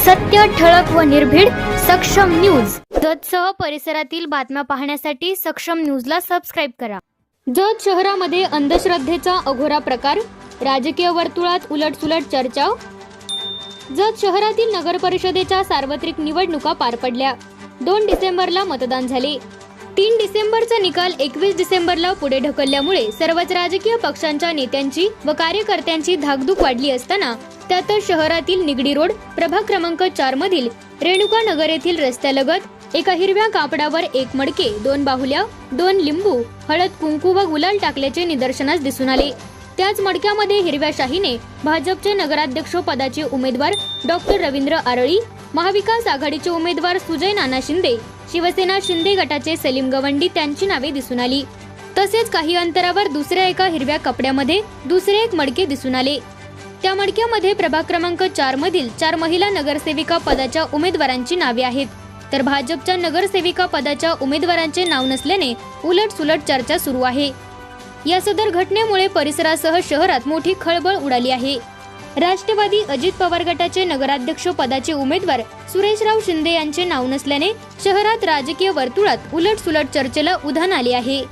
सत्य, ठळक व निर्भीड सक्षम न्यूज। जतसह परिसरातील बातम्या पाहण्यासाठी सक्षम न्यूजला सबस्क्राइब करा। जत शहरामध्ये अंधश्रद्धेचा अघोरा प्रकार, राजकीय वर्तुळात उलटसुलट चर्चा। जत शहरातील नगर परिषदेच्या सार्वत्रिक निवडणुका पार पडल्या। 2 डिसेंबरला मतदान झाले। 3 डिसेंबरचा निकाल 21 डिसेंबरला पुढे ढकलल्यामुळे सर्वच राजकीय पक्षांच्या नेत्यांची व कार्यकर्त्यांची धाकधूक वाढली असताना त्यातच शहरातील निगडी रोड प्रभाग क्रमांक 4 मधील रेणुका नगर येथील रस्त्यालगत एका हिरव्या कापडावर 1 मडके, 2 बाहुल्या, 2 लिंबू, हळद, कुंकू व गुलाल टाकल्याचे निदर्शनास दिसून आले। त्याच मडक्यामध्ये हिरव्या शाहीने भाजपचे नगराध्यक्ष पदाचे उमेदवार डॉक्टर रवींद्र आरळी, महाविकास आघाडीचे उमेदवार सुजय नाना शिंदे, शिवसेना शिंदे गटाचे सलीम गवंडी त्यांची नावे दिसून आली। तसेच काही अंतरावर दुसऱ्या एका हिरव्या कपड्यामध्ये दुसरे 1 मडके दिसून आले। त्या मडक्यामध्ये प्रभाग क्रमांक 4 मधील 4 महिला नगरसेविका पदाच्या उमेदवारांची नावे आहेत, तर भाजपच्या नगरसेविका पदाच्या उमेदवारांचे नाव नसल्याने उलटसुलट चर्चा सुरू आहे। या सदर घटनेमुळे परिसरासह शहरात मोठी खळबळ उडाली आहे। राष्ट्रवादी अजित पवार गटाचे नगराध्यक्ष पदाचे उमेदवार सुरेशराव शिंदे यांचे नाव नसल्याने शहरात राजकीय वर्तुळात उलटसुलट चर्चेला उधाण आले आहे।